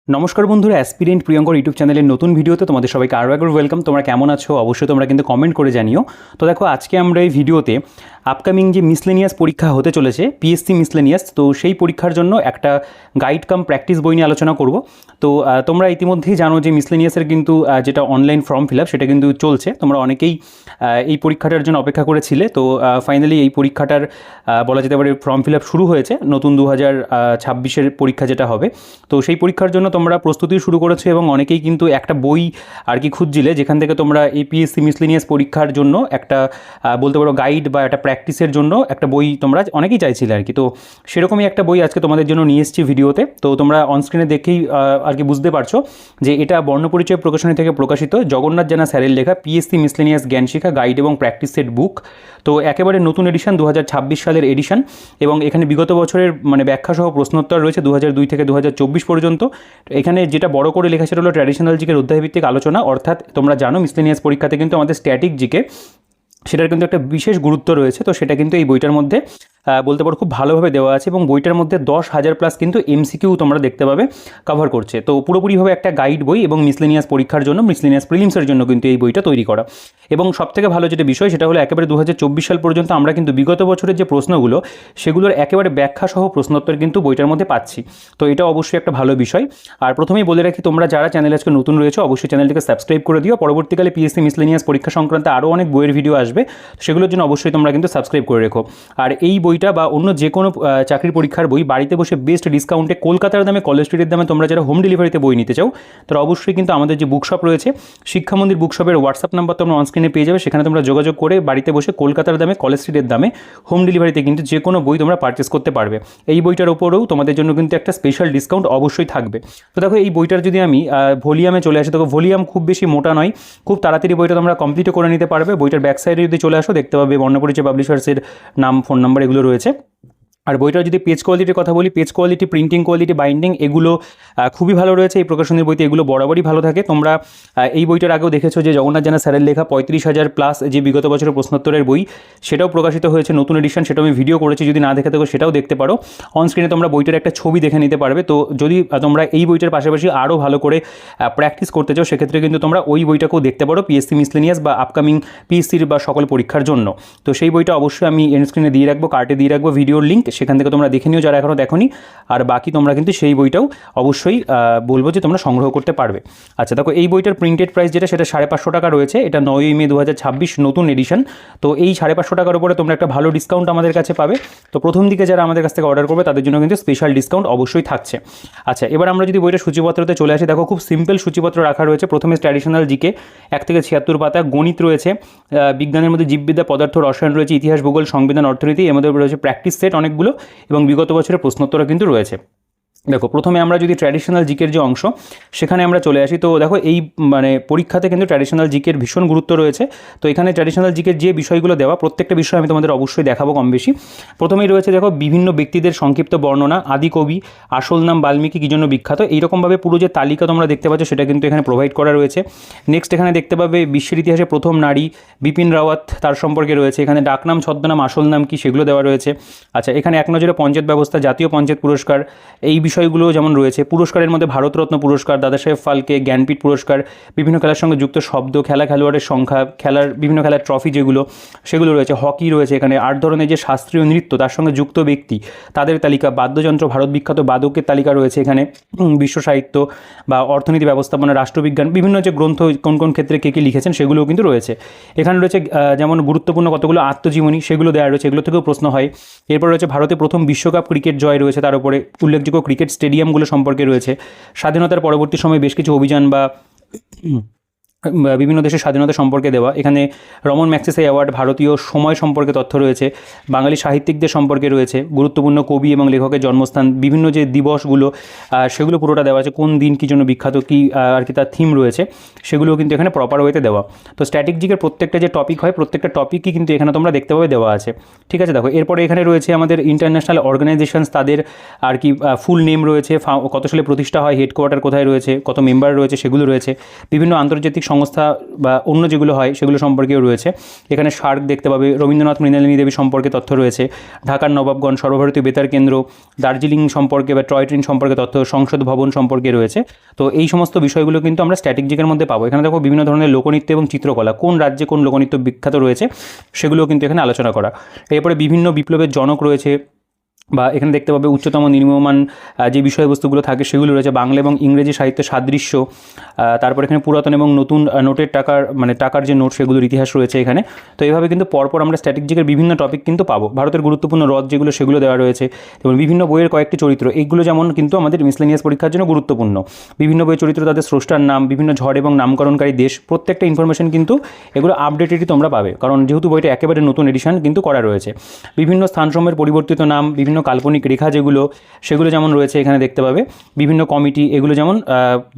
নমস্কার বন্ধুরা, aspirant Priyankar YouTube চ্যানেলের নতুন ভিডিওতে তোমাদের সবাইকে আরও একবার ওয়েলকাম। তোমরা কেমন আছো অবশ্যই তোমরা কিন্তু কমেন্ট করে জানিও। তো দেখো, আজকে আমরা এই ভিডিওতে আপকামিং যে মিসলেনিয়াস পরীক্ষা হতে চলেছে, পিএসসি মিসলেনিয়াস, তো সেই পরীক্ষার জন্য একটা গাইড কাম প্র্যাকটিস বই নিয়ে আলোচনা করব। তো তোমরা ইতিমধ্যেই জানো যে মিসলেনিয়াসের কিন্তু যেটা অনলাইন ফর্ম ফিল আপ সেটা কিন্তু চলছে। তোমরা অনেকেই এই পরীক্ষাটার জন্য অপেক্ষা করেছিলে। তো ফাইনালি এই পরীক্ষাটার বলা যেতে পারে ফর্ম ফিল আপ শুরু হয়েছে, নতুন 2026-এর পরীক্ষা যেটা হবে। তো সেই পরীক্ষার জন্য তোমরা প্রস্তুতি শুরু করেছো এবং অনেকেই কিন্তু একটা বই আর কি খুঁজছিলে যেখান থেকে তোমরা এই পিএসসি মিসলেনিয়াস পরীক্ষার জন্য একটা বলতে পারো গাইড বা একটা প্র্যাকটিসের জন্য একটা বই তোমরা অনেকেই চাইছিলে আর কি। তো সেরকমই একটা বই আজকে তোমাদের জন্য নিয়ে এসেছি ভিডিওতে। তো তোমরা অনস্ক্রিনে দেখেই আর কি বুঝতে পারছো যে এটা বর্ণপরিচয় প্রকাশনী থেকে প্রকাশিত জগন্নাথ জানা স্যারের লেখা পিএসসি মিসলেনিয়াস জ্ঞান শিক্ষা গাইড এবং প্র্যাকটিস সেট বুক। তো একেবারে নতুন এডিশন, 2026 সালের এডিশন, এবং এখানে বিগত বছরের মানে ব্যাখ্যাসহ প্রশ্নোত্তর রয়েছে 2002 থেকে 2024 পর্যন্ত। এখানে যেটা বড় করে লেখা সেটা হলো ট্র্যাডিশনাল জিকের অধ্যায়ভিত্তিক আলোচনা। অর্থাৎ তোমরা জানো মিসলেনিয়াস পরীক্ষাতে কিন্তু আমাদের স্ট্যাটিক জিকে সেটার কিন্তু একটা বিশেষ গুরুত্ব রয়েছে। তো সেটা কিন্তু এই বইটার মধ্যে বলতে পারো খুব ভালোভাবে দেওয়া আছে, এবং বইটার মধ্যে 10,000 প্লাস কিন্তু এমসিকিউ তোমরা দেখতে পাবে কভার করছে। তো পুরোপুরিভাবে একটা গাইড বই, এবং মিসলেনিয়াস পরীক্ষার জন্য, মিসলেনিয়াস প্রিলিমসের জন্য কিন্তু এই বইটা তৈরি করা। এবং সবথেকে ভালো যেটা বিষয় সেটা হলো একেবারে 2024 সাল পর্যন্ত আমরা কিন্তু বিগত বছরের যে প্রশ্নগুলো সেগুলোর একেবারে ব্যাখ্যাসহ প্রশ্নোত্তর কিন্তু বইটার মধ্যে পাচ্ছি। তো এটা অবশ্যই একটা ভালো বিষয়। আর প্রথমেই বলে রাখি, তোমরা যারা চ্যানেলে আজকে নতুন রয়েছে অবশ্যই চ্যানেলটিকে সাবস্ক্রাইব করে দিও। পরবর্তীকালে পিএসসি মিসলেনিয়াস পরীক্ষা সংক্রান্ত আরও অনেক বইয়ের ভিডিও আসবে, সেগুলোর জন্য অবশ্যই তোমরা কিন্তু সাবস্ক্রাইব করে রেখো। আর এই বইটা বা অন্য যে কোনো চাকরির পরীক্ষার বই বাড়িতে বসে বেস্ট ডিসকাউন্টে কলকাতার দামে, কলেজ স্ট্রিটের দামে তোমরা যারা হোম ডেলিভারিতে বই নিতে চাও তারা অবশ্যই কিন্তু আমাদের যে বুকশপ রয়েছে, শিক্ষা মন্দির বুকশপের হোয়াটসঅ্যাপ নাম্বার তোমরা অনস্ক্রিনে পেয়ে যাবে। সেখানে তোমরা যোগাযোগ করে বাড়িতে বসে কলকাতার দামে, কলেজ স্ট্রিটের দামে হোম ডেলিভারিতে কিন্তু যে কোনো বই তোমরা পারচেস করতে পারবে। এই বইটার ওপরেও তোমাদের জন্য কিন্তু একটা স্পেশাল ডিসকাউন্ট অবশ্যই থাকবে। তো দেখো, এই বইটার যদি আমি ভলিউমে চলে আসি, দেখো ভলিউম খুব বেশি মোটা নয়, খুব তাড়াতাড়ি বইটা তোমরা কমপ্লিটও করে নিতে পারবে। বইটার ব্যাক সাইডে যদি চলে আসো দেখতে পাবে বর্ণপরিচয় পাবলিশার্সের নাম, ফোন নাম্বার এগুলো রয়েছে। আর বইটার যদি পেজ কোয়ালিটির কথা বলি, page quality, printing quality, binding এগুলো খুবই ভালো রয়েছে। এই প্রকাশনীর বইতে এগুলো বরাবরই ভালো থাকে। তোমরা এই বইটার আগেও দেখেছো যে জগন্নাথ জানা স্যারের লেখা 35,000 প্লাস যে বিগত বছরের প্রশ্নোত্তরের বই সেটাও প্রকাশিত হয়েছে নতুন এডিশন, সেটাও আমি ভিডিও করেছি, যদি না দেখে থাকো সেটাও দেখতে পারো। অনস্ক্রিনে তোমরা বইটার একটা ছবি দেখে নিতে পারবে। তো যদি তোমরা এই বইটার পাশাপাশি আরও ভালো করে প্র্যাকটিস করতে চাও সেক্ষেত্রে কিন্তু তোমরা ওই বইটাকেও দেখতে পারো, পিএসসি মিসলেনিয়াস বা আপকামিং পিএসসির বা সকল পরীক্ষার জন্য। তো সেই বইটা অবশ্যই আমি এন্ড স্ক্রিনে দিয়ে রাখবো, কার্টে দিয়ে রাখবো ভিডিওর লিঙ্ক, সেখান থেকে তোমরা দেখে যারা এখনও দেখোনি। আর বাকি তোমরা কিন্তু সেই বইটাও অবশ্যই বলবো যে তোমরা সংগ্রহ করতে পারবে। আচ্ছা দেখো, এই বইটার প্রিন্টেড প্রাইস যেটা সেটা 550 টাকা রয়েছে। এটা 9ই মে 2026 নতুন এডিশন। তো এই 550 টাকার উপরে তোমরা একটা ভালো ডিসকাউন্ট আমাদের কাছে পাবে। তো প্রথম দিকে যারা আমাদের কাছ থেকে অর্ডার করবে তাদের জন্য কিন্তু স্পেশাল ডিসকাউন্ট অবশ্যই থাকছে। আচ্ছা, এবার আমরা যদি বইটার সূচিপত্রতে চলে আসি, দেখো খুব সিম্পল সূচিপত্র রাখা রয়েছে। প্রথমে ট্র্যাডিশনাল জিকে 1 থেকে 76 পাতা, গণিত রয়েছে, বিজ্ঞানের মধ্যে জীববিদ্যা, পদার্থ, রসায়ন রয়েছে, ইতিহাস, ভূগোল, সংবিধান, অর্থনীতি, এর মধ্যে রয়েছে প্র্যাকটিস সেট অনেকগুলো, এবং বিগত বছরের প্রশ্নোত্তর কিন্তু রয়েছে। দেখো, প্রথমে আমরা যদি ট্র্যাডিশনাল জিকের যে অংশ সেখানে আমরা চলে আসি, তো দেখো এই মানে পরীক্ষাতে কিন্তু ট্র্যাডিশনাল জিকের ভীষণ গুরুত্ব রয়েছে। তো এখানে ট্র্যাডিশনাল জিকের যে বিষয়গুলো দেওয়া প্রত্যেকটা বিষয় আমি তোমাদের অবশ্যই দেখাবো কম বেশি। প্রথমেই রয়েছে দেখো বিভিন্ন ব্যক্তিদের সংক্ষিপ্ত বর্ণনা, আদি কবি, আসল নাম, বাল্মীকি কী জন্য বিখ্যাত, এইরকমভাবে পুরো যে তালিকা তোমরা দেখতে পাচ্ছ সেটা কিন্তু এখানে প্রোভাইড করা রয়েছে। নেক্সট এখানে দেখতে পাবে বিশ্বের ইতিহাসে প্রথম নারী বিপিন রাওয়াত, তার সম্পর্কে রয়েছে। এখানে ডাকনাম, ছদ্মনাম, আসল নাম কি সেগুলো দেওয়া রয়েছে। আচ্ছা, এখানে এক নজরে পঞ্চায়েত ব্যবস্থা, জাতীয় পঞ্চায়েত পুরস্কার, এই বিষয়গুলো যেমন রয়েছে। পুরস্কারের মধ্যে ভারতরত্ন পুরস্কার, দাদাসাহেব ফালকে, জ্ঞানপীঠ পুরস্কার, বিভিন্ন খেলার সঙ্গে যুক্ত শব্দ, খেলোয়াড়ের সংখ্যা, বিভিন্ন খেলার ট্রফি যেগুলো সেগুলো রয়েছে। হকি রয়েছে এখানে। 8 ধরনের যে শাস্ত্রীয় নৃত্য তার সঙ্গে যুক্ত ব্যক্তি তাদের তালিকা, বাদ্যযন্ত্র, ভারত বিখ্যাত বাদকের তালিকা রয়েছে এখানে। বিশ্ব সাহিত্য বা অর্থনীতি ব্যবস্থাপনা, রাষ্ট্রবিজ্ঞান, বিভিন্ন যে গ্রন্থ কোন কোন ক্ষেত্রে কে লিখেছেন সেগুলোও কিন্তু রয়েছে এখানে। রয়েছে যেমন গুরুত্বপূর্ণ কতগুলো আত্মজীবনী সেগুলো দেওয়া রয়েছে, এগুলো থেকেও প্রশ্ন হয়। এরপর রয়েছে ভারতে প্রথম বিশ্বকাপ ক্রিকেট জয় রয়েছে, তার উপরে উল্লেখযোগ্য ক্রিকেট স্টেডিয়ামগুলো সম্পর্কে রয়েছে। স্বাধীনতার পরবর্তী সময়ে বেশ কিছু অভিযান বা বিভিন্ন দেশের স্বাধীনতা সম্পর্কে দেওয়া। এখানে রমন ম্যাগসেসে অ্যাওয়ার্ড, ভারতীয় সময় সম্পর্কে তথ্য রয়েছে, বাঙালি সাহিত্যিকদের সম্পর্কে রয়েছে, গুরুত্বপূর্ণ কবি এবং লেখকের জন্মস্থান, বিভিন্ন যে দিবসগুলো সেগুলো পুরোটা দেওয়া আছে, কোন দিন কী জন্য বিখ্যাত, কী আর কি তার থিম রয়েছে সেগুলোও কিন্তু এখানে প্রপার ওয়েতে দেওয়া। তো স্ট্র্যাটেজিকের প্রত্যেকটা যে টপিক হয় প্রত্যেকটা টপিকই কিন্তু এখানে তোমরা দেখতে পাবে দেওয়া আছে। ঠিক আছে, দেখো এরপরে এখানে রয়েছে আমাদের ইন্টারন্যাশনাল অর্গানাইজেশনস, তাদের আর কি ফুল নেম রয়েছে, কত সালে প্রতিষ্ঠা হয়, হেডকোয়ার্টার কোথায় রয়েছে, কত মেম্বার রয়েছে সেগুলো রয়েছে, বিভিন্ন আন্তর্জাতিক সংস্থা বা অন্য যেগুলো হয় সেগুলো সম্পর্কেও রয়েছে। এখানে সার্ক দেখতে পাবে, রবীন্দ্রনাথ মৃণালিনী দেবী সম্পর্কে তথ্য রয়েছে, ঢাকার নবাবগঞ্জ, সর্বভারতীয় বেতার কেন্দ্র, দার্জিলিং সম্পর্কে বা টয় ট্রেন সম্পর্কে তথ্য, সংসদ ভবন সম্পর্কে রয়েছে। তো এই সমস্ত বিষয়গুলো কিন্তু আমরা স্ট্যাটিক জিকের মধ্যে পাবো। এখানে দেখো বিভিন্ন ধরনের লোকনৃত্য এবং চিত্রকলা, কোন রাজ্যে কোন লোকনৃত্য বিখ্যাত রয়েছে সেগুলোও কিন্তু এখানে আলোচনা করা। এরপরে বিভিন্ন বিপ্লবের জনক রয়েছে, বা এখানে দেখতে পাবে উচ্চতম নিম্নমান যে বিষয়বস্তুগুলো থাকে সেগুলো রয়েছে, বাংলা এবং ইংরেজি সাহিত্যের সাদৃশ্য, তারপর এখানে পুরাতন এবং নতুন নোটের টাকার যে নোট সেগুলোর ইতিহাস রয়েছে এখানে। তো এইভাবে কিন্তু পরপর আমরা স্ট্র্যাটেজিকের বিভিন্ন টপিক কিন্তু পাবো। ভারতের গুরুত্বপূর্ণ হ্রদ যেগুলো সেগুলো দেওয়া রয়েছে, এবং বিভিন্ন বইয়ের কয়েকটি চরিত্র, এইগুলো যেমন কিন্তু আমাদের মিসলেনিয়াস পরীক্ষার জন্য গুরুত্বপূর্ণ। বিভিন্ন বইয়ের চরিত্র, তাদের স্রষ্টার নাম, বিভিন্ন ঝড় এবং নামকরণকারী দেশ, প্রত্যেকটা ইনফরমেশন কিন্তু এগুলো আপডেটেডই তোমরা পাবে, কারণ যেহেতু বইটা একেবারে নতুন এডিশন কিন্তু করা রয়েছে। বিভিন্ন স্থানসমূহের পরিবর্তিত নাম, বিভিন্ন কাল্পনিক রেখা যেগুলো সেগুলো যেমন রয়েছে এখানে দেখতে পাবে, বিভিন্ন কমিটি এগুলো যেমন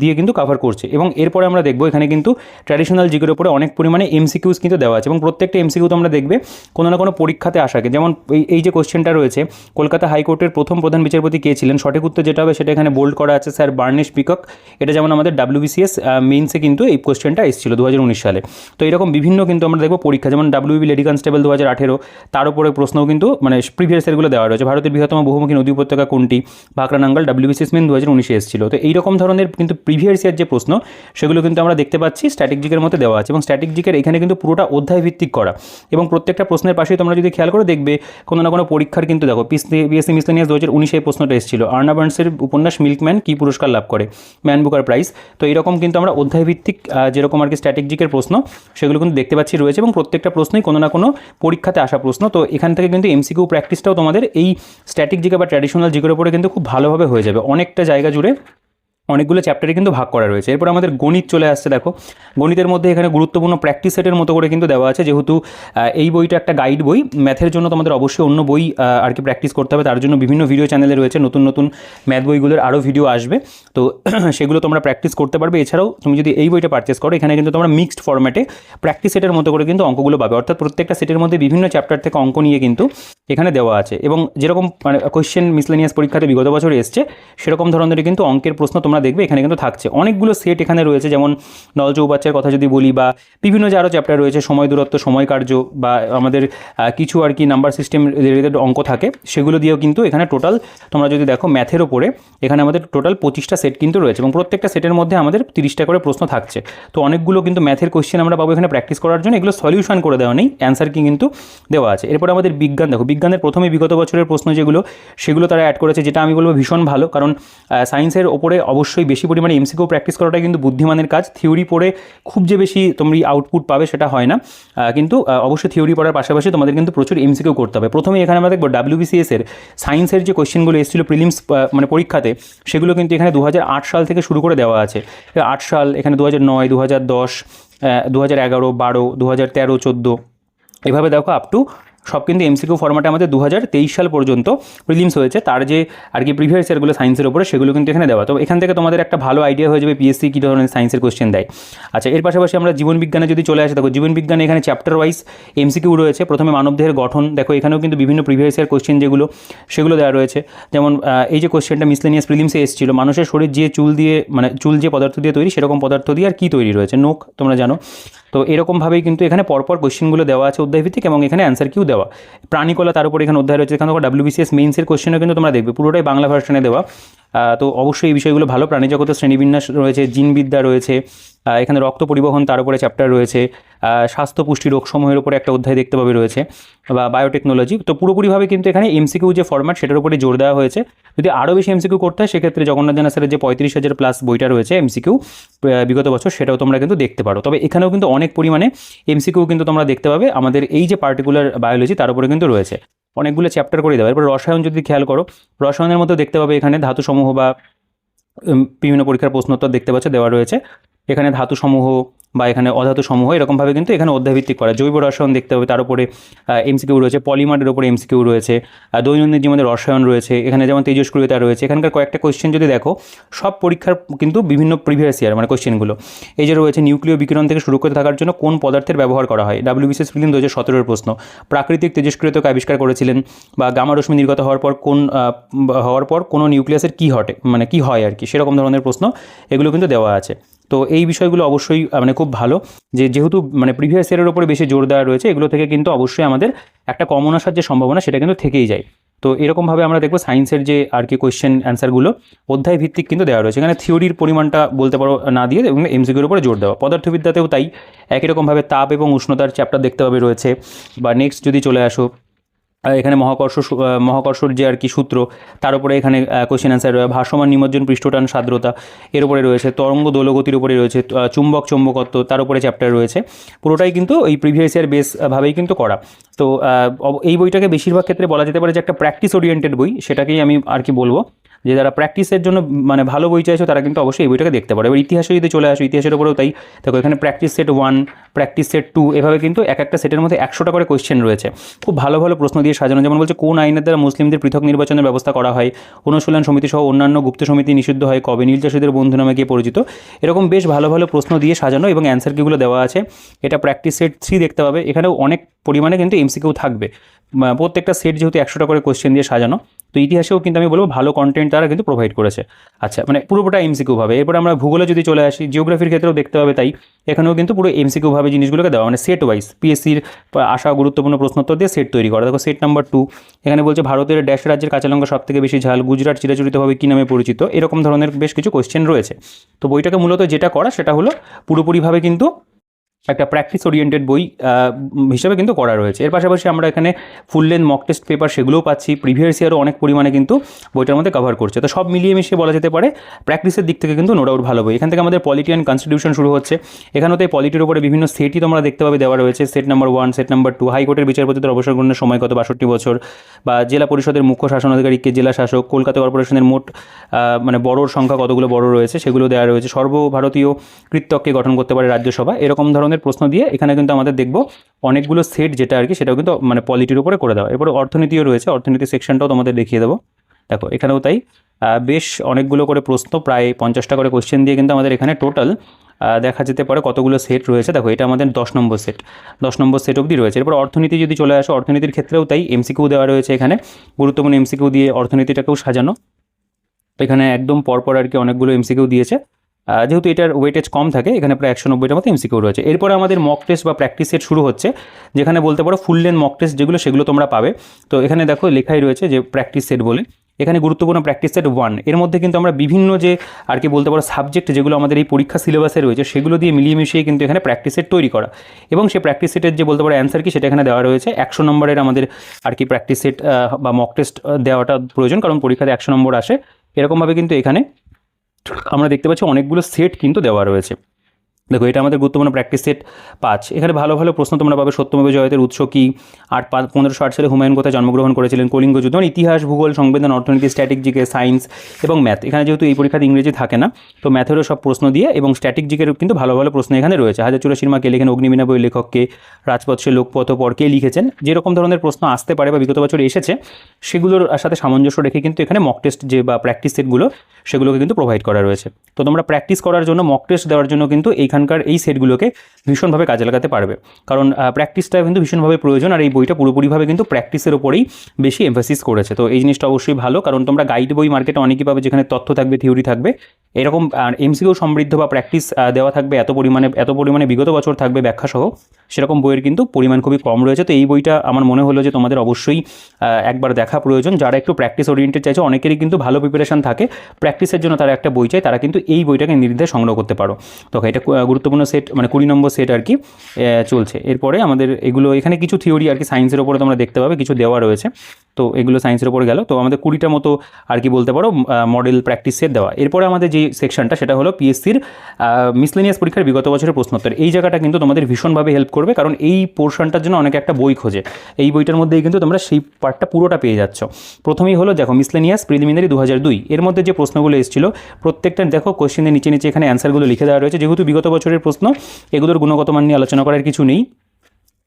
দিয়ে কিন্তু কভার করছে। এবং এরপরে আমরা দেখবো এখানে কিন্তু ট্র্যাডিশনাল জিকের উপরে অনেক পরিমাণে এমসিকিউস কিন্তু দেওয়া আছে, এবং প্রত্যেকটা এমসিকিউ তোমরা দেখবে কোনো না কোনো পরীক্ষাতে আসাকে। যেমন এই যে কোশ্চেনটা রয়েছে, কলকাতা হাইকোর্টের প্রথম প্রধান বিচারপতি কে ছিলেন, সঠিক উত্তর যেটা হবে সেটা এখানে বোল্ড করা আছে, স্যার বার্নেস পিকক। এটা যেমন আমাদের WBCS মেইনসে কিন্তু এই কোশ্চেনটা এসেছিল 2019 সালে। তো এরকম বিভিন্ন কিন্তু আমরা দেখবো পরীক্ষা, যেমন WB লেডি কনস্টেবল 2018, তার উপরে প্রশ্নও কিন্তু মানে প্রিভিয়াস ইয়ারগুলো দেওয়া রয়েছে। ভারতের বৃহত্তম বহুমুখী নদী উপত্যকা কোনটি, ভাকরানাঙ্গল, WBCS মেইন 2019 এসেছিল। তো এইরকম ধরনের কিন্তু প্রিভিয়াস ইয়ার যে প্রশ্ন সেগুলো কিন্তু আমরা দেখতে পাচ্ছি স্ট্যাটিক জিকের মধ্যে দেওয়া আছে, এবং স্ট্যাটিক জিকের এখানে কিন্তু পুরোটা অধ্যায় ভিত্তিক করা, এবং প্রত্যেকটা প্রশ্নের পাশেই তোমরা যদি খেয়াল করে দেখবে কোনো না কোনো পরীক্ষার কিন্তু দেখো পিএসসি মিসলেনিয়াস 2019 এই প্রশ্নটা এসেছিল, আর্না বার্নসের উপন্যাস মিল্কম্যান কী পুরস্কার লাভ করে, ম্যান বুকার প্রাইজ। তো এইরকম কিন্তু আমরা অধ্যায় ভিত্তিক যেরকম আর কি স্ট্যাটিক জিকের প্রশ্ন সেগুলো কিন্তু দেখতে পাচ্ছি রয়েছে, এবং প্রত্যেকটা প্রশ্নই কোনো না কোনো পরীক্ষাতে আসা প্রশ্ন। তো এখান থেকে কিন্তু এমসিকিউ প্র্যাকটিসটাও তোমাদের এই স্ট্যাটিক জিকে বা ট্র্যাডিশনাল জিকের উপরে কিন্তু খুব ভালোভাবে হয়ে যাবে। অনেকটা জায়গা জুড়ে অনেকগুলো চ্যাপ্টারে কিন্তু ভাগ করা রয়েছে। এরপর আমাদের গণিত চলে আসছে। দেখো গণিতের মধ্যে এখানে গুরুত্বপূর্ণ প্র্যাকটিস সেটের মতো করে কিন্তু দেওয়া আছে, যেহেতু এই বইটা একটা গাইড বই। ম্যাথের জন্য তোমাদের অবশ্যই অন্য বই আর কি প্র্যাকটিস করতে হবে, তার জন্য বিভিন্ন ভিডিও চ্যানেলে রয়েছে, নতুন নতুন ম্যাথ বইগুলোর আরও ভিডিও আসবে, তো সেগুলো তোমরা প্র্যাকটিস করতে পারবে। এছাড়াও তুমি যদি এই বইটা পারচেস করো, এখানে কিন্তু তোমরা মিক্সড ফরম্যাটে প্র্যাকটিস সেটের মতো করে কিন্তু অঙ্কগুলো পাবে, অর্থাৎ প্রত্যেকটা সেটের মধ্যে বিভিন্ন চ্যাপ্টার থেকে অঙ্ক নিয়ে কিন্তু এখানে দেওয়া আছে, এবং যেরকম মানে কোয়েশ্চেন মিসলেনিয়াস পরীক্ষাতে বিগত বছর এসছে সেরকম ধরনের কিন্তু অঙ্কের প্রশ্ন তোমরা দেখবে এখানে কিন্তু থাকছে। অনেকগুলো সেট এখানে রয়েছে, যেমন নল চৌবাচ্চার কথা যদি বলি, বা বিভিন্ন যে আরও চ্যাপ্টার রয়েছে, সময় দূরত্ব, সময় কার্য, বা আমাদের কিছু আর কি নাম্বার সিস্টেম রিলেটেড অঙ্ক থাকে, সেগুলো দিয়েও কিন্তু এখানে টোটাল তোমরা যদি দেখো ম্যাথের ওপরে এখানে আমাদের টোটাল 25টা সেট কিন্তু রয়েছে, এবং প্রত্যেকটা সেটের মধ্যে আমাদের 30টা করে প্রশ্ন থাকছে। তো অনেকগুলো কিন্তু ম্যাথের কোয়েশ্চেন আমরা পাবো এখানে প্র্যাকটিস করার জন্য, এগুলো সলিউশন করে দেওয়া নেই, অ্যান্সার কি কিন্তু দেওয়া আছে। এরপর আমাদের বিজ্ঞান, দেখো বিজ্ঞানের প্রথমে বিগত বছরের প্রশ্ন যেগুলো সেগুলো তারা অ্যাড করেছে, যেটা আমি বলবো ভীষণ ভালো, কারণ সায়েন্সের ওপরে অবশ্যই বেশি পরিমাণে এমসিকিউ প্র্যাকটিস করাটাই কিন্তু বুদ্ধিমানের কাজ। থিওরি পড়ে খুব যে বেশি তোমরা আউটপুট পাবে সেটা হয় না, কিন্তু অবশ্যই থিওরি পড়ার পাশাপাশি তোমাদের কিন্তু প্রচুর এমসিকিউ করতে হবে। প্রথমে এখানে আমরা দেখবো WBCS এর সায়েন্সের যে কোয়েশ্চেনগুলো এসেছিল প্রিলিমস মানে পরীক্ষাতে, সেগুলো কিন্তু এখানে 2008 সাল থেকে শুরু করে দেওয়া আছে। 8 সাল, এখানে 2009, 2010, 2011, 12, 2013, 14, এভাবে দেখো আপ টু সব কিন্তু এমসিকিউ ফরম্যাটে আমাদের 2023 সাল পর্যন্ত প্রিলিমস হয়েছে, তার যে আর কি প্রিভিয়াস ইয়ারগুলো সায়েন্সের উপরে সেগুলো কিন্তু এখানে দেওয়া। তো এখান থেকে তোমাদের একটা ভালো আইডিয়া হয়ে যাবে পিএসসি কী ধরনের সায়েন্সের কোয়েশ্চেন দেয়। আচ্ছা, এর পাশাপাশি আমরা জীবনবিজ্ঞানে যদি চলে আসি, দেখো জীবনবিজ্ঞানে এখানে চ্যাপ্টার ওয়াইজ এমসিকিউ রয়েছে। প্রথমে মানবদেহের গঠন, দেখো এখানেও কিন্তু বিভিন্ন প্রিভিয়াস ইয়ার কোয়েশ্চেন যেগুলো সেগুলো দেওয়া রয়েছে, যেমন এই যে কোয়েশ্চেনটা মিসলেনিয়াস প্রিলিমসে এসেছিল, মানুষের শরীর যে চুল দিয়ে মানে চুল যে পদার্থ দিয়ে তৈরি সেরকম পদার্থ দিয়ে আর কী তৈরি রয়েছে, নোক, তোমরা জানো। তো এরকমভাবেই কিন্তু এখানে পরপর কোয়েশ্চেনগুলো দেওয়া আছে অধ্যায়ভিত্তিক, এবং এখানে অ্যান্সার কিউ দেওয়া। প্রাণীকলা, তার উপরে এখানে অধ্যায় রয়েছে, এখানে WBCS মেইনসের কোয়েশ্চেনও কিন্তু তোমরা দেখবে পুরোটাই বাংলা ভার্সনে দেওয়া। তো অবশ্যই এই বিষয়গুলো ভালো। প্রাণীজগতের শ্রেণীবিন্যাস রয়েছে, জিনবিদ্যা রয়েছে, এখানে রক্ত পরিবহন তার উপরে চ্যাপ্টার রয়েছে, স্বাস্থ্য পুষ্টি রোগসমূহের উপরে একটা অধ্যায় দেখতে পাবে রয়েছে, বা বায়োটেকনোলজি। তো পুরোপুরিভাবে কিন্তু এখানে এমসিকিউ যে ফরম্যাট সেটার উপরে জোর দেওয়া হয়েছে। যদি আরও বেশি এমসিকিউ করতে হয় সেক্ষেত্রে জগন্নাথ জানা স্যারের যে 35,000 প্লাস বইটা রয়েছে এমসিকিউ বিগত বছর, সেটাও তোমরা কিন্তু দেখতে পারো। তবে এখানেও কিন্তু অনেক পরিমাণে এমসিকিউ কিন্তু তোমরা দেখতে পাবে আমাদের এই যে পার্টিকুলার বায়োলজি তার উপরে কিন্তু রয়েছে, অনেকগুলো চ্যাপ্টার করে দেওয়া। এরপর রসায়ন যদি খেয়াল করো, রসায়নের মধ্যেও দেখতে পাবে এখানে ধাতুসমূহ বা বিভিন্ন পরীক্ষার প্রশ্নোত্তর দেখতে পাচ্ছ দেওয়া রয়েছে, এখানে ধাতুসমূহ বা এখানে অধাতু সমূহ এরকমভাবে কিন্তু এখানে অধ্যায়ভিত্তিক করা। জৈব রসায়ন দেখতে হবে, তার উপরে এমসিকিউ রয়েছে, পলিমারের উপরে এমসিকিউ রয়েছে, দৈনন্দিন জীবনের রসায়ন রয়েছে, এখানে যেমন তেজস্ক্রিয়তা রয়েছে। এখানকার কয়েকটা কোয়েশ্চেন যদি দেখো সব পরীক্ষার কিন্তু বিভিন্ন প্রিভিয়াস ইয়ার মানে কোয়েশ্চেনগুলো এই যে রয়েছে, নিউক্লিয় বিকিরণ থেকে শুরু করে থাকার জন্য কোন পদার্থের ব্যবহার করা হয়, WBCS প্রিলিম 2017 প্রশ্ন। প্রাকৃতিক তেজস্ক্রিয়তাকে আবিষ্কার করেছিলেন, বা গামা রশ্মি নির্গত হওয়ার পর কোনো নিউক্লিয়াসের কী ঘটে মানে কী হয় আর কি, সেরকম ধরনের প্রশ্ন এগুলো কিন্তু দেওয়া আছে। তো এই বিষয়গুলো অবশ্যই মানে খুব ভালো, যেহেতু মানে প্রিভিয়াস ইয়ারের উপরে বেশি জোর দেওয়া রয়েছে, এগুলো থেকে কিন্তু অবশ্যই আমাদের একটা কমন আসার যে সম্ভাবনা সেটা কিন্তু থেকেই যায়। তো এরকমভাবে আমরা দেখবো সায়েন্সের যে আর কি কোয়েশ্চেন অ্যান্সারগুলো অধ্যায় ভিত্তিক কিন্তু দেওয়া রয়েছে, এখানে থিওরির পরিমাণটা বলতে পারো না দিয়ে এবং এমসিকিউর উপরে জোর দেওয়া। পদার্থবিদ্যাতেও তাই, একই রকমভাবে তাপ এবং উষ্ণতার চ্যাপ্টার দেখতে পাবে রয়েছে। বা নেক্সট যদি চলে আসো, এখানে মহাকর্ষর যে আর কি সূত্র, তার উপরে এখানে কোয়েশ্চেন অ্যান্সার রয়েছে। ভাসমান নিমজ্জন পৃষ্ঠটান সাদ্রতা এর উপরে রয়েছে। তরঙ্গ দোলগতির উপরে রয়েছে। চুম্বক চৌম্বকত্ব তার উপরে চ্যাপ্টার রয়েছে। পুরোটাই কিন্তু এই প্রিভিয়াস ইয়ার বেসভাবেই কিন্তু করা। তো এই বইটাকে বেশিরভাগ ক্ষেত্রে বলা যেতে পারে যে একটা প্র্যাকটিস ওরিয়েন্টেড বই, সেটাকেই আমি আর কি বলবো যে যারা প্র্যাকটিসের জন্য মানে ভালো বই চাইছো তারা কিন্তু অবশ্যই এই বইটাকে দেখতে পারে। এবার ইতিহাসে যদি চলে আসো, ইতিহাসের উপরেও তাই। দেখো এখানে প্র্যাকটিস সেট 1, প্র্যাকটিস সেট 2, এভাবে কিন্তু এক একটা সেটের মধ্যে 100টা করে কোয়েশ্চেন রয়েছে। খুব ভালো ভালো প্রশ্ন দিয়ে সাজানো। যেমন বলছে কোন আইনের দ্বারা মুসলিমদের পৃথক নির্বাচনের ব্যবস্থা করা হয়, অনুশীলন সমিতি সহ অন্যান্য গুপ্ত সমিতি নিষিদ্ধ হয় কবে, নীল চাষীদের বন্ধু নামে গিয়ে পরিচিত। এরকম বেশ ভালো ভালো প্রশ্ন দিয়ে সাজানো এবং অ্যান্সার কিগুলো দেওয়া আছে। এটা প্র্যাকটিস সেট 3 দেখতে পাবে। এখানেও অনেক পরিমাণে কিন্তু এমসিকিউ থাকবে। প্রত্যেকটা সেট যেহেতু 100টা করে কোয়েশ্চেন দিয়ে সাজানো, তো ইতিহাসেও কিন্তু আমি বলবো ভালো কন্টেন্ট তারা কিন্তু প্রোভাইড করেছে। আচ্ছা, মানে পুরোটা এমসিকিউ ভাবে। এরপরে আমরা ভূগোলে যদি চলে আসি, জিওগ্রাফির ক্ষেত্রেও দেখতে হবে তাই। এখানেও কিন্তু পুরো এমসিকিউ ভাবে জিনিসগুলোকে দেওয়া, মানে সেট ওয়াইজ পিএসসির আসা গুরুত্বপূর্ণ প্রশ্নোত্তর দিয়ে সেট তৈরি করা। দেখো সেট নাম্বার 2, এখানে বলছে ভারতের ড্যাশ রাজ্যের কাঁচা লঙ্কা সব থেকে বেশি ঝাল, গুজরাট চিরাচরিতভাবে কী নামে পরিচিত। এরকম ধরনের বেশ কিছু কোয়েশ্চেন রয়েছে। তো বইটাকে মূলত যেটা করা সেটা হলো পুরোপুরিভাবে কিন্তু একটা প্র্যাকটিস ওরিয়েন্টেড বই হিসেবে কিন্তু করা রয়েছে। এর পাশাপাশি আমরা এখানে full length mock test paper সেগুলোও পাচ্ছি। প্রিভিয়াস ইয়ারও অনেক পরিমাণে কিন্তু বইটার মধ্যে কভার করছে। তো সব মিলিয়ে মিশিয়ে বলা যেতে পারে প্র্যাকটিসের দিক থেকে কিন্তু নো ডাউট ভালো বই। এখান থেকে আমাদের পলিটি অ্যান্ড কনস্টিটিউশন শুরু হচ্ছে। এখানেও তাই পলিটির উপরে বিভিন্ন সেটই তোমরা দেখতে পাবে দেওয়া রয়েছে। সেট নাম্বার 1, সেট নাম্বার 2, হাইকোর্টের বিচারপতিদের অবসর গ্রহণের সময় কত, 62 বছর। বা জেলা পরিষদের মুখ্য শাসনাধিকারীকে জেলা শাসক। কলকাতা কর্পোরেশনের মোট মানে বড়োর সংখ্যা কতগুলো বড় রয়েছে সেগুলো দেওয়া রয়েছে। সর্বভারতীয় কৃত্যককে গঠন করতে পারে রাজ্যসভা। এরকম ধরনের প্রশ্ন দিয়ে এখানে কিন্তু আমাদের দেখবো অনেকগুলো সেট যেটা আর কি সেটাও কিন্তু মানে পলিটির উপরে করে দেওয়া। এরপরে অর্থনীতিও রয়েছে, অর্থনীতি সেকশনটাও তোমাদের দেখিয়ে দেবো। দেখো এখানেও তাই বেশ অনেকগুলো করে প্রশ্ন, প্রায় 50টা করে কোশ্চেন দিয়ে কিন্তু আমাদের এখানে টোটাল দেখা যেতে পারে কতগুলো সেট রয়েছে। দেখো এটা আমাদের 10 নম্বর সেট, 10 নম্বর সেট অবধি রয়েছে। এরপর অর্থনীতি যদি চলে আসো, অর্থনীতির ক্ষেত্রেও তাই এমসিকিউ দেওয়া রয়েছে। এখানে গুরুত্বপূর্ণ এমসিকিউ দিয়ে অর্থনীতিটাকেও সাজানো। এখানে একদম পরপর আর কি অনেকগুলো এমসিকিউ দিয়েছে। যেহেতু এটার ওয়েটেজ কম থাকে, এখানে প্রায় 190টার মতো এমসিকিউ রয়েছে। এরপরে আমাদের মক টেস্ট বা প্র্যাকটিস সেট শুরু হচ্ছে, যেখানে বলতে পারো ফুল লেন্থ মক টেস্ট যেগুলো সেগুলো তোমরা পাবে। তো এখানে দেখো লেখাই রয়েছে যে প্র্যাকটিস সেট বলে। এখানে গুরুত্বপূর্ণ প্র্যাকটিস সেট 1, এর মধ্যে কিন্তু আমরা বিভিন্ন যে আর কি বলতে পারো সাবজেক্ট যেগুলো আমাদের এই পরীক্ষা সিলেবাসে রয়েছে সেগুলো দিয়ে মিলিয়ে মিশিয়ে কিন্তু এখানে প্র্যাকটিস সেট তৈরি করা। এবং সেই প্র্যাকটিস সেটের যে বলতে পারো অ্যান্সার কি সেটা এখানে দেওয়া রয়েছে। 100 নম্বরের আমাদের আর কি প্র্যাকটিস সেট বা মক টেস্ট দেওয়াটা প্রয়োজন, কারণ পরীক্ষাতে 100 নম্বর আসে। এরকমভাবে কিন্তু এখানে আমরা দেখতে পাচ্ছি অনেকগুলো সেট কিন্তু দেওয়া রয়েছে। দেখো এটা আমাদের গুরুত্বপূর্ণ প্র্যাকটিস সেট 5। এখানে ভালো ভালো প্রশ্ন তোমরা পাবে। সত্যমেব জয়তের উৎস কী, 1508 সালে হুমায়ুন কোথায় জন্মগ্রহণ করেছিলেন, কলিঙ্গ যুদ্ধ, মানে ইতিহাস, ভূগোল, সংবিধান, অর্থনীতি, স্ট্যাটিক জিকে, সায়েন্স এবং ম্যাথ। এখানে যেহেতু এই পরীক্ষাতে ইংরেজি থাকে না, তো ম্যাথেরও সব প্রশ্ন দিয়ে এবং স্ট্যাটিক জিকেরও কিন্তু ভালো ভালো প্রশ্ন এখানে রয়েছে। 1084 মা কে লেখেন, অগ্নিবীণা বই লেখককে, রাজপথ সে লোকপথ পর কে লিখেছেন। যেরকম ধরনের প্রশ্ন আসতে পারে বা বিগত বছর এসেছে সেগুলোর সাথে সামঞ্জস্য রেখে কিন্তু এখানে মক টেস্ট যে বা প্র্যাকটিস সেটগুলো সেগুলোকে কিন্তু প্রোভাইড করা রয়েছে। তো তোমরা প্র্যাকটিস করার জন্য, মক টেস্ট দেওয়ার জন্য কিন্তু এইখানকার এই সেটগুলোকে ভীষণভাবে কাজে লাগাতে পারবে, কারণ প্র্যাকটিসটা কিন্তু ভীষণভাবে প্রয়োজন। আর এই বইটা পুরোপুরিভাবে কিন্তু প্র্যাকটিসের ওপরেই বেশি এমফাসিস করেছে। তো এই জিনিসটা অবশ্যই ভালো, কারণ তোমরা গাইড বই মার্কেটে অনেকই পাবে যেখানে তথ্য থাকবে, থিওরি থাকবে, এরকম এমসিকিউ সমৃদ্ধ বা প্র্যাকটিস দেওয়া থাকবে এত পরিমাণে বিগত বছর থাকবে ব্যাখ্যা সহ, সেরকম বইয়ের কিন্তু পরিমাণ খুবই কম রয়েছে। তো এই বইটা আমার মনে হলো যে তোমাদের অবশ্যই একবার দেখা প্রয়োজন। যারা একটু প্র্যাকটিস ওরিয়েন্টেড চাইছে, অনেকেরই কিন্তু ভালো প্রিপারেশন থাকে, প্র্যাকটিসের জন্য তারা একটা বই চায়, তারা কিন্তু এই বইটাকে নির্দ্বিধায় সংগ্রহ করতে পারো। তো এটা গুরুত্বপূর্ণ সেট, মানে 20 নম্বর সেট আর কি চলছে। এরপরে আমাদের এগুলো এখানে কিছু থিওরি আর কি সায়েন্সের ওপরে তোমরা দেখতে পাবে কিছু দেওয়া রয়েছে। তো এগুলো সায়েন্সের ওপরে গেল। তো আমাদের 20টা মতো আর কি বলতে পারো মডেল প্র্যাকটিস সেট দেওয়া। এরপরে আমাদের যে সেকশনটা সেটা হলো পিএসসির মিসলেনিয়াস পরীক্ষার বিগত বছরের প্রশ্নোত্তর। এই জায়গাটা কিন্তু তোমাদের ভীষণভাবে হেল্প করবে, কারণ এই পোর্শনটার জন্য অনেকে একটা বই খোঁজে। এই বইটার মধ্যেই কিন্তু তোমরা সেই পার্টটা পুরোটা পেয়ে যাচ্ছ। প্রথমেই হলো দেখো মিসলেনিয়াস প্রিলিমিনারি 2002, এর মধ্যে যে প্রশ্নগুলো এসেছিল প্রত্যেকটা দেখো কোশ্চেনের নিচে নিচে এখানে অ্যান্সারগুলো লিখে দেওয়া রয়েছে। যেহেতু বিগত বছরের প্রশ্ন, এগুলোর গুণগত মান নিয়ে আলোচনা করার কিছু নেই।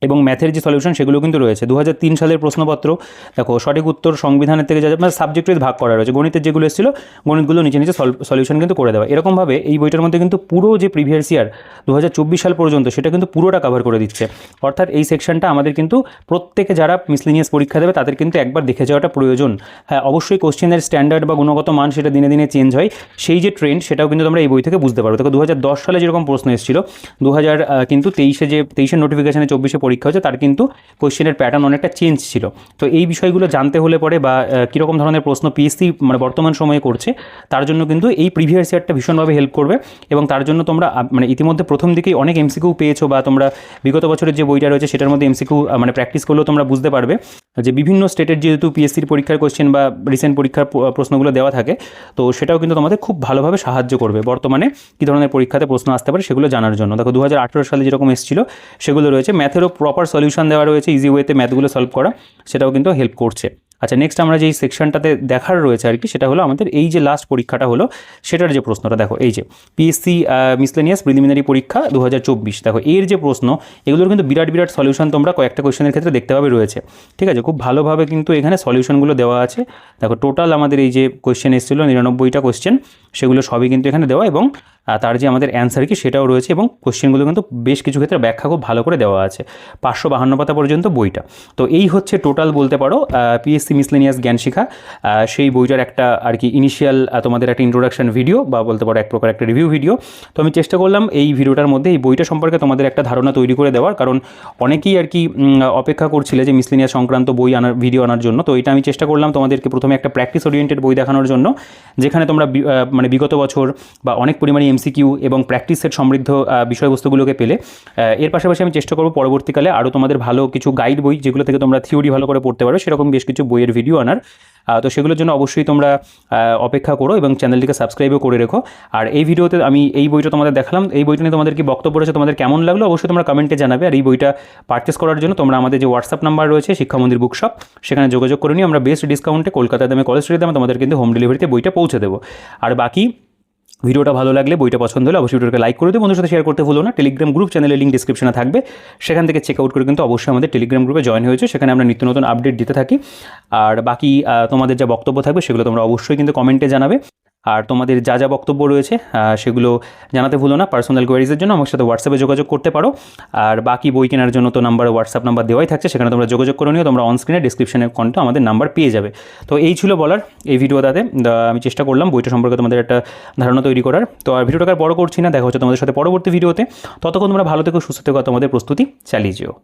এবং ম্যাথের যে সলিউশন সেগুলো কিন্তু রয়েছে। 2003 সালের প্রশ্নপত্র দেখো, সঠিক উত্তর সংবিধানের থেকে যা মানে সাবজেক্ট ওয়াইজ ভাগ করা রয়েছে, গণিতের যেগুলো এসেছিল গণিতগুলো নিচে নিচে সলিউশন কিন্তু করে দেওয়া। এরকমভাবে এই বইটার মধ্যে কিন্তু পুরো যে প্রিভিয়াস ইয়ার 2024 সাল পর্যন্ত সেটা কিন্তু পুরোটা কভার করে দিচ্ছে। অর্থাৎ এই সেকশনটা আমাদের কিন্তু প্রত্যেকে যারা মিসলেনিয়াস পরীক্ষা দেবে তাদের কিন্তু একবার দেখে যাওয়াটা প্রয়োজন। হ্যাঁ, অবশ্যই কোশ্চেনের স্ট্যান্ডার্ড বা গুণগত মান সেটা দিনে দিনে চেঞ্জ হয়, সেই যে ট্রেন্ড সেটাও কিন্তু তোমরা এই বই থেকে বুঝতে পারো। দেখো 2010 সালে যেরকম প্রশ্ন এসেছিল, 2000 কিন্তু 23-এর নোটিফিকেশনে 24-এ পরীক্ষা হচ্ছে, তার কিন্তু কোশ্চেনের প্যাটার্ন অনেকটা চেঞ্জ ছিল। তো এই বিষয়গুলো জানতে হলে পরে বা কীরকম ধরনের প্রশ্ন পিএসসি মানে বর্তমান সময়ে করছে, তার জন্য কিন্তু এই প্রিভিয়াস ইয়ারটা ভীষণভাবে হেল্প করবে। এবং তার জন্য তোমরা মানে ইতিমধ্যে প্রথম দিকেই অনেক এমসিকিউ পেয়েছো, বা তোমরা বিগত বছরের যে বইটা রয়েছে সেটার মধ্যে এমসিকিউ মানে প্র্যাকটিস করলেও তোমরা বুঝতে পারবে যে বিভিন্ন স্টেটের যেহেতু পিএসসির পরীক্ষার কোশ্চেন বা রিসেন্ট পরীক্ষার প্রশ্নগুলো দেওয়া থাকে, তো সেটাও কিন্তু তোমাদের খুব ভালোভাবে সাহায্য করবে বর্তমানে কী ধরনের পরীক্ষাতে প্রশ্ন আসতে পারে সেগুলো জানার জন্য। দেখো 2018 সালে যেরকম এসেছিল সেগুলো রয়েছে, ম্যাথেরও প্রপার সলিউশন দেওয়া রয়েছে, ইজি ওয়েতে ম্যাথগুলো সলভ করা, সেটাও কিন্তু হেল্প করছে। আচ্ছা, নেক্সট আমরা যেই সেকশনটাতে দেখার রয়েছে আর কি, সেটা হলো আমাদের এই যে লাস্ট পরীক্ষাটা হলো সেটার যে প্রশ্নটা। দেখো এই যে পিএসসি মিসলেনিয়াস প্রিলিমিনারি পরীক্ষা 2024, দেখো এর যে প্রশ্ন, এগুলোর কিন্তু বিরাট বিরাট সলিউশন তোমরা কয়েকটা কোয়েশ্চেনের ক্ষেত্রে দেখতে পাবে রয়েছে। ঠিক আছে, খুব ভালোভাবে কিন্তু এখানে সলিউশনগুলো দেওয়া আছে। দেখো টোটাল আমাদের এই যে কোয়েশ্চেন এসেছিলো 99টা কোয়েশ্চেন, সেগুলো সবই কিন্তু এখানে দেওয়া, এবং তার যে আমাদের অ্যান্সার কি সেটাও রয়েছে, এবং কোশ্চেনগুলো কিন্তু বেশ কিছু ক্ষেত্রে ব্যাখ্যা খুব ভালো করে দেওয়া আছে। 552 পাতা পর্যন্ত বইটা। তো এই হচ্ছে টোটাল বলতে পারো পিএসসি মিসলেনিয়াস জ্ঞান শিখা, সেই বইটার একটা আর কি ইনিশিয়াল তোমাদের একটা ইন্ট্রোডাকশন ভিডিও, বা বলতে পারো এক প্রকার একটা রিভিউ ভিডিও। তো আমি চেষ্টা করলাম এই ভিডিওটার মধ্যে এই বইটা সম্পর্কে তোমাদের একটা ধারণা তৈরি করে দেওয়ার, কারণ অনেকেই আর কি অপেক্ষা করছিলে যে মিসলেনিয়াস সংক্রান্ত বই আনার ভিডিও আনার জন্য। তো এটা আমি চেষ্টা করলাম তোমাদেরকে প্রথমে একটা প্র্যাকটিস ওরিয়েন্টেড বই দেখানোর জন্য, যেখানে তোমরা মানে বিগত বছর বা অনেক পরিমাণে এমসিকিউ এবং প্র্যাকটিস সেট সমৃদ্ধ বিষয়বস্তুগুলোকে পেলে। এর পাশাপাশি আমি চেষ্টা করবো পরবর্তীকালে আরও তোমাদের ভালো কিছু গাইড বই, যেগুলো থেকে তোমরা থিওরি ভালো করে পড়তে পারো, সেরকম বেশ কিছু বইয়ের ভিডিও আনার। তো সেগুলোর জন্য অবশ্যই তোমরা অপেক্ষা করো এবং চ্যানেলটিকে সাবস্ক্রাইবও করে রেখো। আর এই ভিডিওতে আমি এই বইটা তোমাদের দেখালাম, এই বইটা নিয়ে তোমাদের কি বক্তব্য রয়েছে, তোমাদের কেমন লাগলো অবশ্যই তোমরা কমেন্টে জানাবে। আর এই বইটা পারচেস করার জন্য তোমরা আমাদের যে হোয়াটসঅ্যাপ নাম্বার রয়েছে শিক্ষা মন্দির বুক শপ, সেখানে যোগাযোগ করে নিয়ে আমরা বেস্ট ডিসকাউন্টে কলকাতার দামে, কলেজ স্ট্রিটের দামে তোমাদের কিন্তু হোম ডেলিভারিতে বইটা পৌঁছে দেবো। আর বাকি ভিডিওটা ভালো লাগলে, বইটা পছন্দ হলে অবশ্যই ভিডিওটাকে লাইক করে দিও, বন্ধুদের সাথে শেয়ার করতে ভুলো না। টেলিগ্রাম গ্রুপ চ্যানেলের লিঙ্ক ডিসক্রিপশনে থাকবে, সেখান থেকে চেক আউট করে কিন্তু অবশ্যই আমাদের টেলিগ্রাম গ্রুপে জয়েন হয়েছে। সেখানে আমরা নিত্য নতুন আপডেট দিতে থাকি। আর বাকি তোমাদের যা বক্তব্য থাকবে সেগুলো তোমরা অবশ্যই কিন্তু কমেন্টে জানাবে। আর তোমাদের যা যা বক্তব্য রয়েছে সেগুলো জানাতে ভুলো না। পার্সোনাল কোয়ারিজের জন্য আমার সাথে হোয়াটসঅ্যাপে যোগাযোগ করতে পারো। আর বাকি বই কেনার জন্য তো হোয়াটসঅ্যাপ নাম্বার দেওয়াই থাকছে, সেখানে তোমরা যোগাযোগ করে নিও। তোমরা অনস্ক্রিনে ডিসক্রিপশনের কন্টে আমাদের নাম্বার পেয়ে যাবে। তো এই ছিল বলার এই ভিডিওটাতে। আমি চেষ্টা করলাম বইটা সম্পর্কে তোমাদের একটা ধারণা তৈরি করার। তো আর ভিডিওটাকে বড় করছি না, দেখা হচ্ছে তোমাদের সাথে পরবর্তী ভিডিওতে। ততক্ষণ তোমরা ভালো থেকো, সুস্থ থেকো, তোমাদের প্রস্তুতি চালিয়ে যেও।